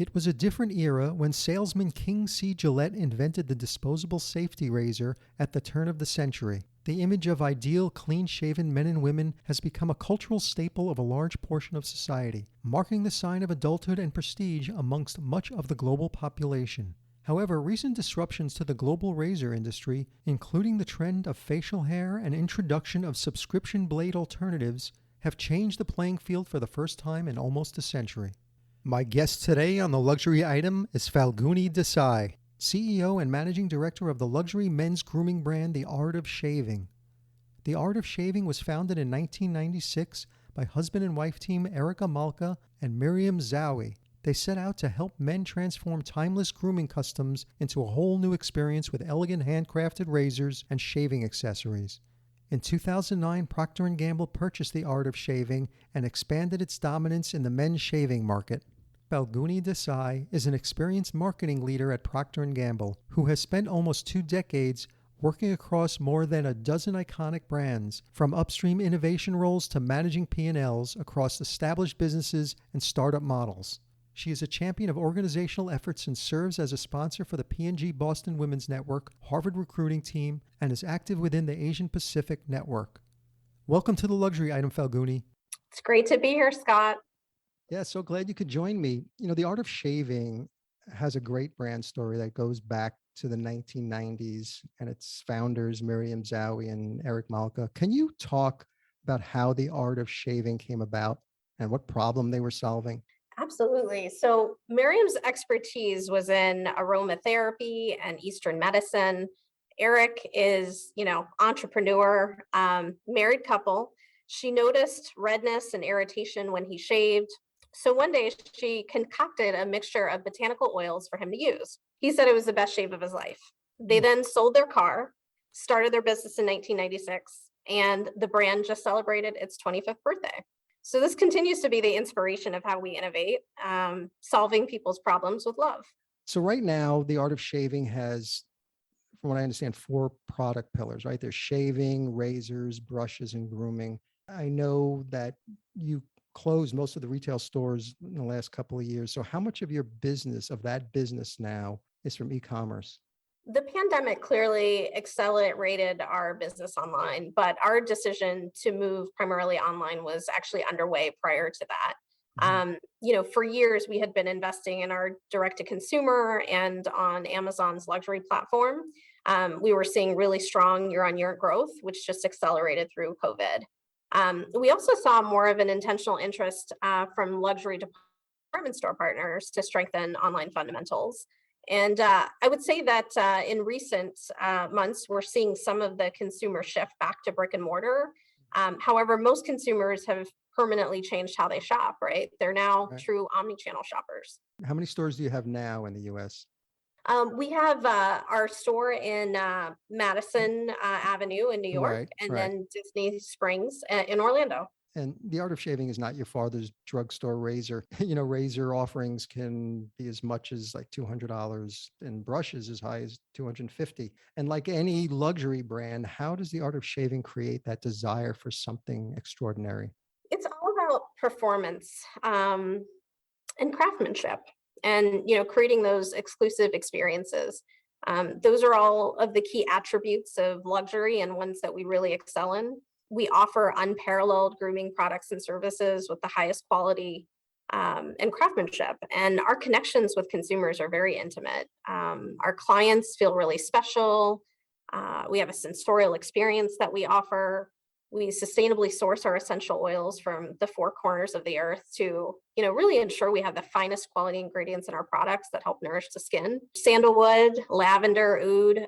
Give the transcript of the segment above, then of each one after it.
It was a different era when salesman King C. Gillette invented the disposable safety razor at the turn of the century. The image of ideal, clean-shaven men and women has become a cultural staple of a large portion of society, marking the sign of adulthood and prestige amongst much of the global population. However, recent disruptions to the global razor industry, including the trend of facial hair and introduction of subscription blade alternatives, have changed the playing field for the first time in almost a century. My guest today on the luxury item is Falguni Desai, CEO and Managing Director of the luxury men's grooming brand The Art of Shaving. The Art of Shaving was founded in 1996 by husband and wife team Erica Malka and Miriam Zowie. They set out to help men transform timeless grooming customs into a whole new experience with elegant handcrafted razors and shaving accessories. In 2009, Procter & Gamble purchased The Art of Shaving and expanded its dominance in the men's shaving market. Falguni Desai is an experienced marketing leader at Procter & Gamble who has spent almost 2 decades working across more than a dozen iconic brands, from upstream innovation roles to managing P&Ls across established businesses and startup models. She is a champion of organizational efforts and serves as a sponsor for the P&G Boston Women's Network, Harvard Recruiting Team, and is active within the Asian Pacific Network. Welcome to the Luxury Item, Falguni. It's great to be here, Scott. Yeah, so glad you could join me. The Art of Shaving has a great brand story that goes back to the 1990s and its founders, Miriam Zowie and Eric Malka. Can you talk about how the Art of Shaving came about and what problem they were solving? Absolutely. So Miriam's expertise was in aromatherapy and Eastern medicine. Eric is, entrepreneur, married couple. She noticed redness and irritation when he shaved. So one day she concocted a mixture of botanical oils for him to use. He said it was the best shave of his life. They then sold their car, started their business in 1996, and the brand just celebrated its 25th birthday. So this continues to be the inspiration of how we innovate, solving people's problems with love. So right now, the Art of Shaving has, from what I understand, 4 product pillars, right? There's shaving, razors, brushes, and grooming. I know that you closed most of the retail stores in the last couple of years. So how much of your business, of that business now, is from e-commerce? The pandemic clearly accelerated our business online, but our decision to move primarily online was actually underway prior to that. For years, we had been investing in our direct-to-consumer and on Amazon's luxury platform. We were seeing really strong year-on-year growth, which just accelerated through COVID. We also saw more of an intentional interest from luxury department store partners to strengthen online fundamentals. And I would say that in recent months, we're seeing some of the consumer shift back to brick and mortar. However, most consumers have permanently changed how they shop, right? They're now true omni-channel shoppers. How many stores do you have now in the US? We have our store in Madison Avenue in New York, then Disney Springs in Orlando. And the Art of Shaving is not your father's drugstore razor. Razor offerings can be as much as like $200 and brushes as high as $250. And like any luxury brand, how does the Art of Shaving create that desire for something extraordinary? It's all about performance and craftsmanship and, creating those exclusive experiences. Those are all of the key attributes of luxury and ones that we really excel in. We offer unparalleled grooming products and services with the highest quality and craftsmanship. And our connections with consumers are very intimate. Our clients feel really special. We have a sensorial experience that we offer. We sustainably source our essential oils from the 4 corners of the earth to, really ensure we have the finest quality ingredients in our products that help nourish the skin. Sandalwood, lavender, oud,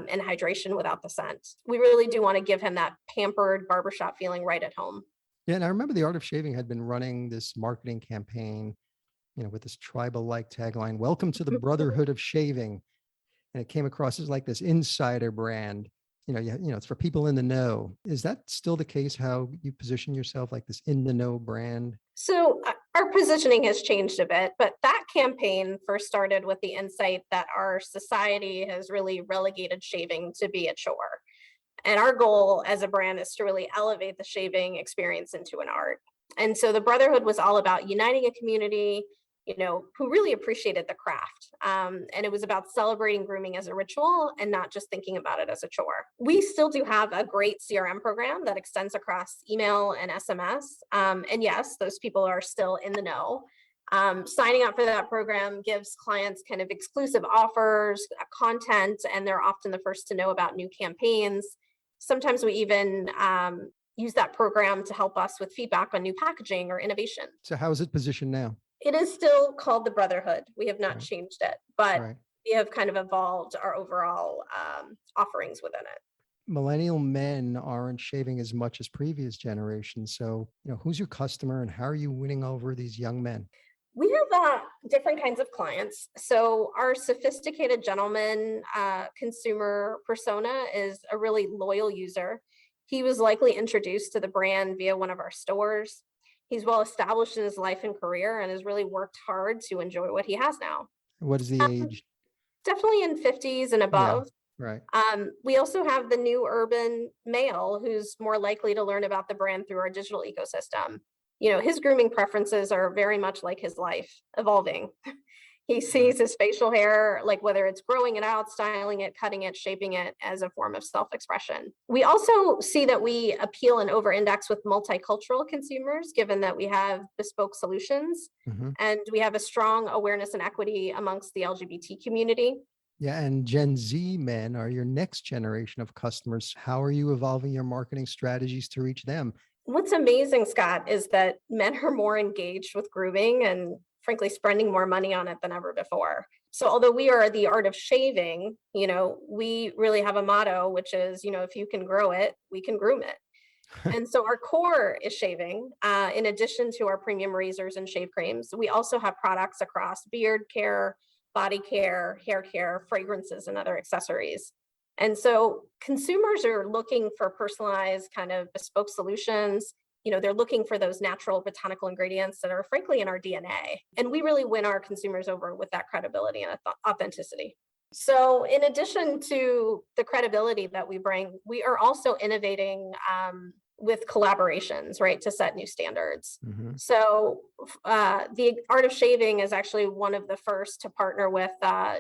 and hydration without the scent. We really do want to give him that pampered barbershop feeling right at home. Yeah, and I remember the Art of Shaving had been running this marketing campaign, with this tribal-like tagline, "Welcome to the Brotherhood of Shaving." And it came across as like this insider brand. It's for people in the know. Is that still the case, how you position yourself, like this in the know brand? So our positioning has changed a bit, but that campaign first started with the insight that our society has really relegated shaving to be a chore. And our goal as a brand is to really elevate the shaving experience into an art. And so the Brotherhood was all about uniting a community, who really appreciated the craft. And it was about celebrating grooming as a ritual and not just thinking about it as a chore. We still do have a great CRM program that extends across email and SMS. And yes, those people are still in the know. Signing up for that program gives clients kind of exclusive offers, content, and they're often the first to know about new campaigns. Sometimes we even use that program to help us with feedback on new packaging or innovation. So how is it positioned now? It is still called the Brotherhood. We have not Right. changed it, but Right. we have kind of evolved our overall offerings within it. Millennial men aren't shaving as much as previous generations. So, who's your customer and how are you winning over these young men? We have different kinds of clients. So our sophisticated gentleman consumer persona is a really loyal user. He was likely introduced to the brand via one of our stores. He's well established in his life and career and has really worked hard to enjoy what he has now. What is the age? Definitely in 50s and Yeah, above. right. We also have the new urban male who's more likely to learn about the brand through our digital ecosystem. His grooming preferences are very much like his life, evolving. He sees his facial hair, like whether it's growing it out, styling it, cutting it, shaping it, as a form of self-expression. We also see that we appeal and over-index with multicultural consumers, given that we have bespoke solutions Mhm. and we have a strong awareness and equity amongst the LGBT community. Yeah, and Gen Z men are your next generation of customers. How are you evolving your marketing strategies to reach them? What's amazing, Scott, is that men are more engaged with grooming and frankly spending more money on it than ever before. So although we are the art of shaving, we really have a motto, which is, if you can grow it, we can groom it. And so our core is shaving. In addition to our premium razors and shave creams, we also have products across beard care, body care, hair care, fragrances, and other accessories. And so consumers are looking for personalized kind of bespoke solutions. They're looking for those natural botanical ingredients that are frankly in our DNA. And we really win our consumers over with that credibility and authenticity. So in addition to the credibility that we bring, we are also innovating with collaborations, right, to set new standards. Mhm. So the art of shaving is actually one of the first to partner with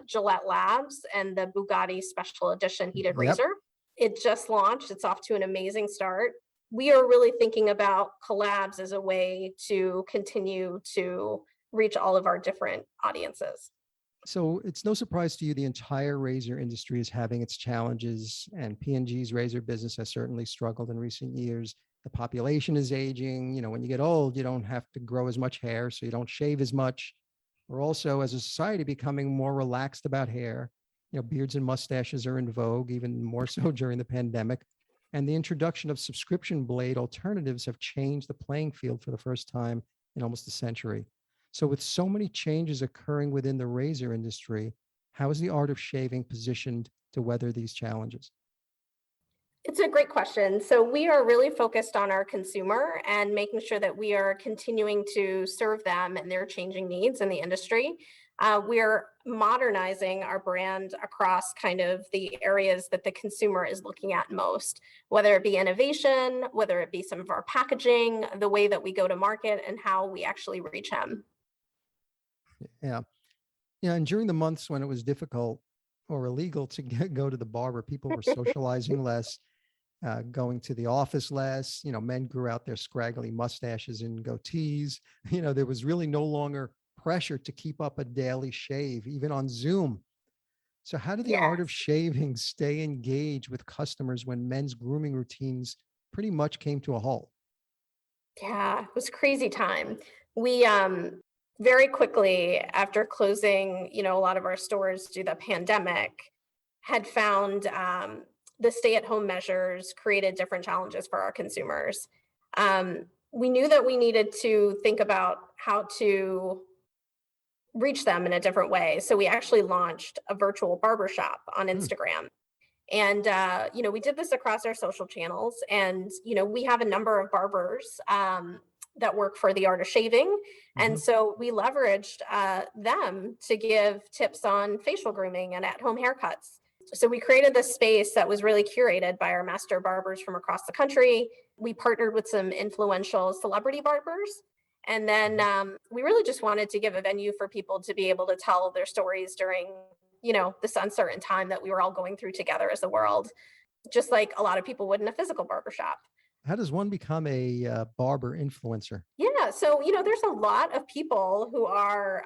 Gillette Labs and the Bugatti Special Edition heated Yep. razor. It just launched. It's off to an amazing start. We are really thinking about collabs as a way to continue to reach all of our different audiences. So it's no surprise to you the entire razor industry is having its challenges, and P&G's razor business has certainly struggled in recent years. The population is aging. When you get old, you don't have to grow as much hair, so you don't shave as much. We're also, as a society, becoming more relaxed about hair. Beards and mustaches are in vogue, even more so during the pandemic. And the introduction of subscription blade alternatives have changed the playing field for the first time in almost a century. So, with so many changes occurring within the razor industry, how is the art of shaving positioned to weather these challenges? It's a great question. So we are really focused on our consumer and making sure that we are continuing to serve them and their changing needs in the industry. We're modernizing our brand across kind of the areas that the consumer is looking at most, whether it be innovation, whether it be some of our packaging, the way that we go to market, and how we actually reach them. Yeah. Yeah. And during the months when it was difficult or illegal to go to the barber, people were socializing less, going to the office less. Men grew out their scraggly mustaches and goatees. There was really no longer pressure to keep up a daily shave, even on Zoom. So, how did the art of Yes. shaving stay engaged with customers when men's grooming routines pretty much came to a halt? Yeah, it was a crazy time. We very quickly after closing, a lot of our stores due to the pandemic, had found the stay-at-home measures created different challenges for our consumers. We knew that we needed to think about how to reach them in a different way. So we actually launched a virtual barbershop on Hmm. Instagram. And, we did this across our social channels. And, we have a number of barbers that work for the art of shaving. And Mhm. so we leveraged them to give tips on facial grooming and at home haircuts. So we created this space that was really curated by our master barbers from across the country. We partnered with some influential celebrity barbers. And then we really just wanted to give a venue for people to be able to tell their stories during, this uncertain time that we were all going through together as a world, just like a lot of people would in a physical barbershop. How does one become a barber influencer? Yeah, so there's a lot of people who are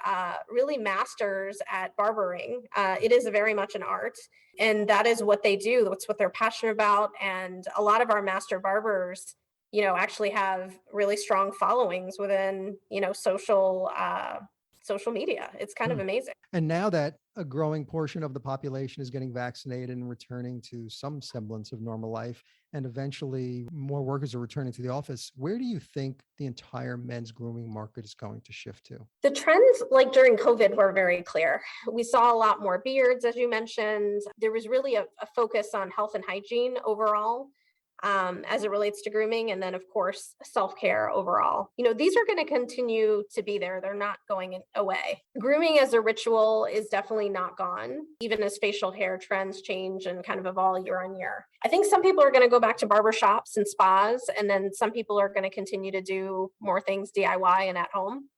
really masters at barbering. It is very much an art, and that is what they do. That's what they're passionate about. And a lot of our master barbers, actually have really strong followings within, social media. It's kind of Hmm. amazing. And now that a growing portion of the population is getting vaccinated and returning to some semblance of normal life, and eventually more workers are returning to the office, where do you think the entire men's grooming market is going to shift to? The trends, like during COVID, were very clear. We saw a lot more beards, as you mentioned. There was really a focus on health and hygiene overall, as it relates to grooming. And then, of course, self-care overall. These are going to continue to be there. They're not going away. Grooming as a ritual is definitely not gone, even as facial hair trends change and kind of evolve year on year. I think some people are going to go back to barbershops and spas, and then some people are going to continue to do more things DIY and at home.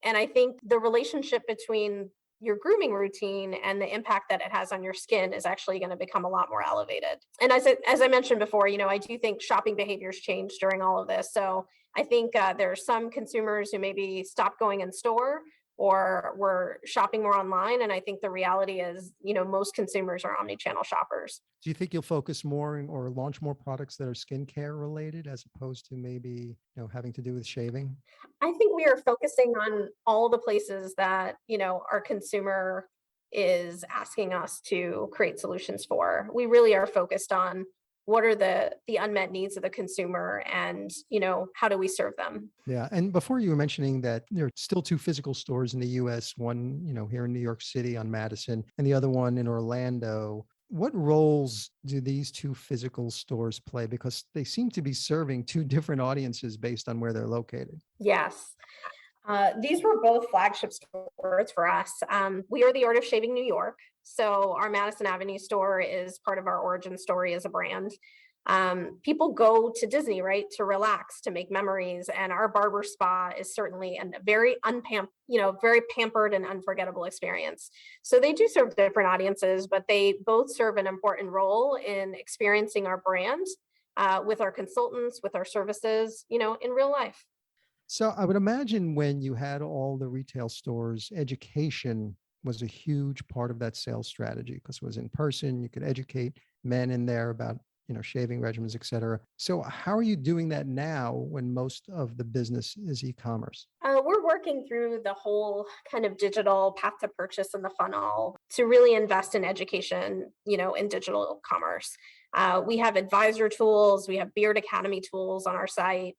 And I think the relationship between your grooming routine and the impact that it has on your skin is actually going to become a lot more elevated. And as I mentioned before, I do think shopping behaviors change during all of this. So I think there are some consumers who maybe stopped going in store or were shopping more online. And I think the reality is, most consumers are omni-channel shoppers. Do you think you'll focus more or launch more products that are skincare related as opposed to maybe, having to do with shaving? I think we are focusing on all the places that, our consumer is asking us to create solutions for. We really are focused on what are the unmet needs of the consumer and, how do we serve them? Yeah. And before you were mentioning that there are still two physical stores in the US, one, here in New York City on Madison and the other one in Orlando. What roles do these two physical stores play? Because they seem to be serving two different audiences based on where they're located. Yes. These were both flagship stores for us. We are the Art of Shaving New York. So our Madison Avenue store is part of our origin story as a brand. People go to Disney, right, to relax, to make memories, and our barber spa is certainly a very very pampered and unforgettable experience. So they do serve different audiences, but they both serve an important role in experiencing our brand with our consultants, with our services, in real life. So I would imagine when you had all the retail stores, education was a huge part of that sales strategy because it was in person. You could educate men in there about, shaving regimens, et cetera. So how are you doing that now when most of the business is e-commerce? We're working through the whole kind of digital path to purchase in the funnel to really invest in education, in digital commerce. We have advisor tools, we have Beard Academy tools on our site.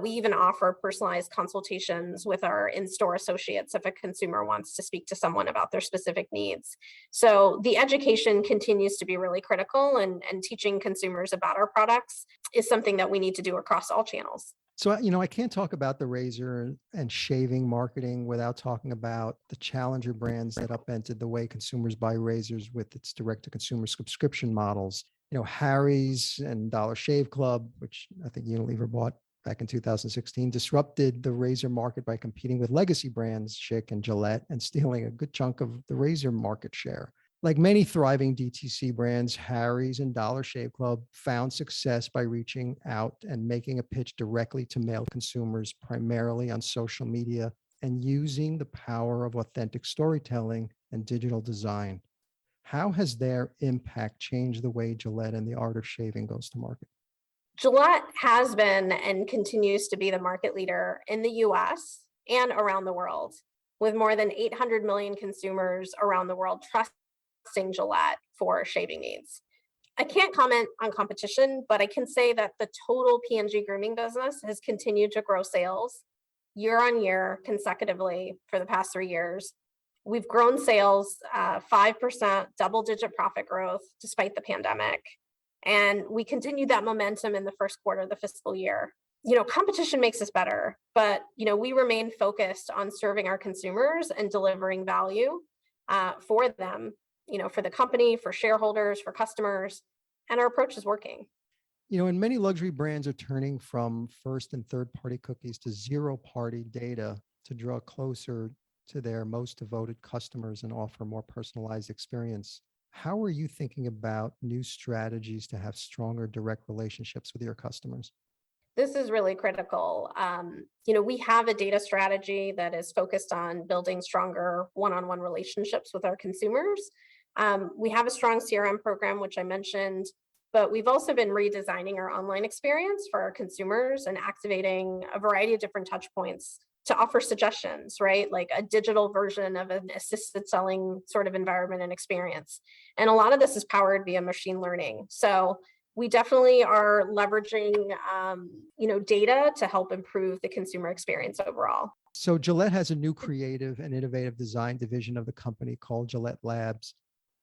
We even offer personalized consultations with our in-store associates if a consumer wants to speak to someone about their specific needs. So the education continues to be really critical, and teaching consumers about our products is something that we need to do across all channels. So, I can't talk about the razor and shaving marketing without talking about the challenger brands that upended the way consumers buy razors with its direct to consumer subscription models. Harry's and Dollar Shave Club, which I think Unilever bought back in 2016, disrupted the razor market by competing with legacy brands, Schick and Gillette, and stealing a good chunk of the razor market share. Like many thriving DTC brands, Harry's and Dollar Shave Club found success by reaching out and making a pitch directly to male consumers, primarily on social media, and using the power of authentic storytelling and digital design. How has their impact changed the way Gillette and the art of shaving goes to market? Gillette has been and continues to be the market leader in the US and around the world, with more than 800 million consumers around the world trusting Gillette for shaving needs. I can't comment on competition, but I can say that the total P&G grooming business has continued to grow sales year on year consecutively for the past 3 years. We've grown sales 5%, double-digit profit growth despite the pandemic. And we continued that momentum in the first quarter of the fiscal year. Competition makes us better, but, we remain focused on serving our consumers and delivering value for them, for the company, for shareholders, for customers, and our approach is working. And many luxury brands are turning from first and third party cookies to zero party data to draw closer to their most devoted customers and offer more personalized experience. How are you thinking about new strategies to have stronger direct relationships with your customers? This is really critical. We have a data strategy that is focused on building stronger one-on-one relationships with our consumers. We have a strong CRM program, which I mentioned, but we've also been redesigning our online experience for our consumers and activating a variety of different touch points to offer suggestions, right? Like a digital version of an assisted selling sort of environment and experience. And a lot of this is powered via machine learning. So we definitely are leveraging, data to help improve the consumer experience overall. So Gillette has a new creative and innovative design division of the company called Gillette Labs.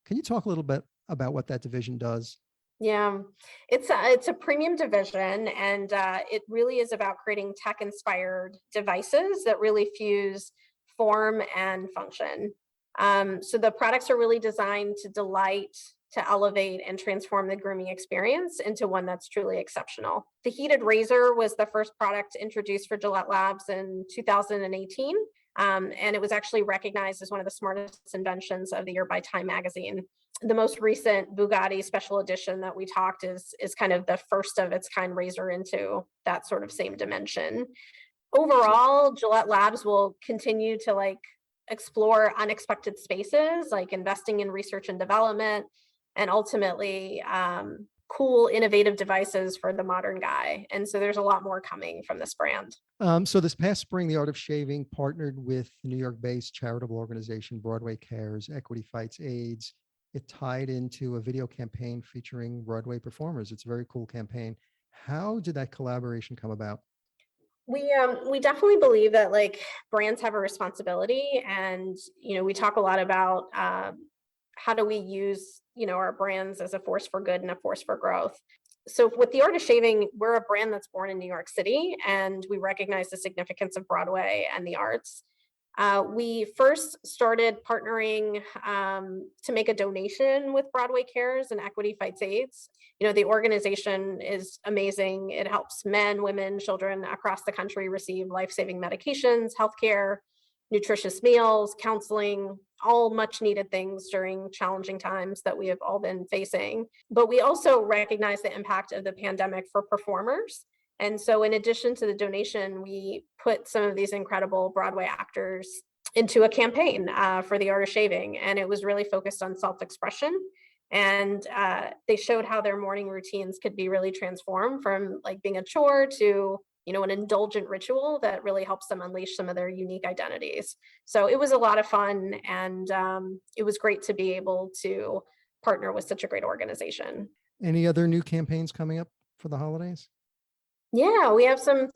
Can you talk a little bit about what that division does? Yeah, it's a premium division, and it really is about creating tech-inspired devices that really fuse form and function. So the products are really designed to delight, to elevate, and transform the grooming experience into one that's truly exceptional. The heated razor was the first product introduced for Gillette Labs in 2018. And it was actually recognized as one of the smartest inventions of the year by Time magazine. The most recent Bugatti special edition that we talked is kind of the first of its kind razor into that sort of same dimension. Overall, Gillette Labs will continue to explore unexpected spaces, like investing in research and development, and ultimately cool, innovative devices for the modern guy. And so there's a lot more coming from this brand. So this past spring, the Art of Shaving partnered with the New York-based charitable organization Broadway Cares, Equity Fights AIDS. It tied into a video campaign featuring Broadway performers. It's a very cool campaign. How did that collaboration come about? We definitely believe that brands have a responsibility, and we talk a lot about how do we use our brands as a force for good and a force for growth. So with the Art of Shaving, we're a brand that's born in New York City, and we recognize the significance of Broadway and the arts. We first started partnering to make a donation with Broadway Cares and Equity Fights AIDS. The organization is amazing. It helps men, women, children across the country receive life-saving medications, healthcare, nutritious meals, counseling, all much needed things during challenging times that we have all been facing. But we also recognize the impact of the pandemic for performers. And so in addition to the donation, we put some of these incredible Broadway actors into a campaign for the Art of Shaving. And it was really focused on self-expression. And they showed how their morning routines could be really transformed from being a chore to an indulgent ritual that really helps them unleash some of their unique identities. So it was a lot of fun, and it was great to be able to partner with such a great organization. Any other new campaigns coming up for the holidays? Yeah, we have some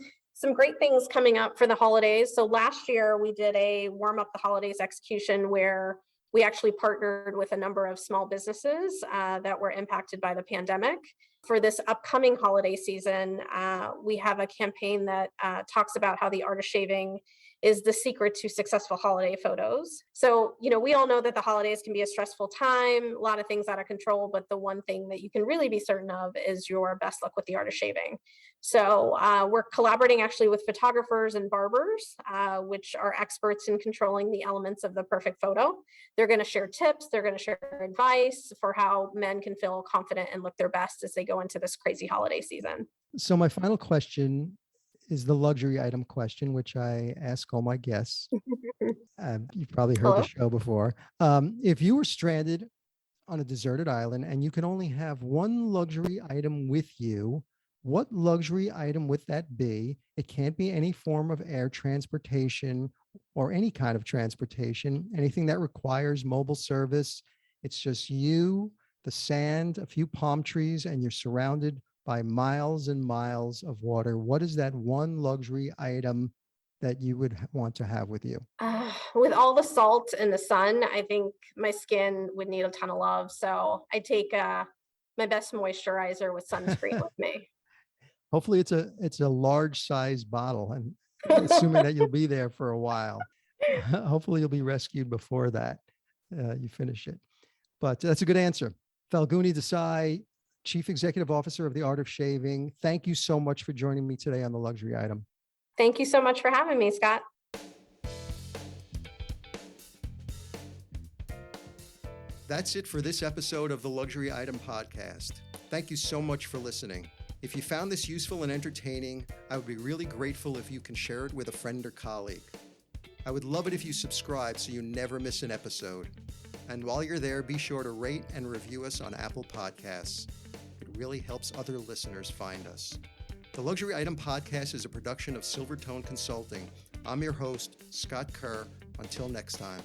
great things coming up for the holidays. So last year we did a warm up the holidays execution where we actually partnered with a number of small businesses that were impacted by the pandemic. For this upcoming holiday season, we have a campaign that talks about how the Art of Shaving is the secret to successful holiday photos. So, we all know that the holidays can be a stressful time, a lot of things out of control, but the one thing that you can really be certain of is your best luck with the Art of Shaving. So we're collaborating actually with photographers and barbers, which are experts in controlling the elements of the perfect photo. They're going to share tips, they're going to share advice for how men can feel confident and look their best as they go into this crazy holiday season. So my final question is the luxury item question, which I ask all my guests. You've probably heard the show before. If you were stranded on a deserted island and you could only have one luxury item with you, what luxury item would that be? It can't be any form of air transportation or any kind of transportation, anything that requires mobile service. It's just you, the sand, a few palm trees, and you're surrounded by miles and miles of water. What is that one luxury item that you would want to have with you? With all the salt and the sun, I think my skin would need a ton of love. So I take my best moisturizer with sunscreen with me. Hopefully it's a large size bottle, and assuming that you'll be there for a while. Hopefully you'll be rescued before that you finish it. But that's a good answer. Falguni Desai, Chief Executive Officer of The Art of Shaving. Thank you so much for joining me today on The Luxury Item. Thank you so much for having me, Scott. That's it for this episode of the Luxury Item Podcast. Thank you so much for listening. If you found this useful and entertaining, I would be really grateful if you can share it with a friend or colleague. I would love it if you subscribe so you never miss an episode. And while you're there, be sure to rate and review us on Apple Podcasts. It really helps other listeners find us. The Luxury Item Podcast is a production of Silvertone Consulting. I'm your host, Scott Kerr. Until next time.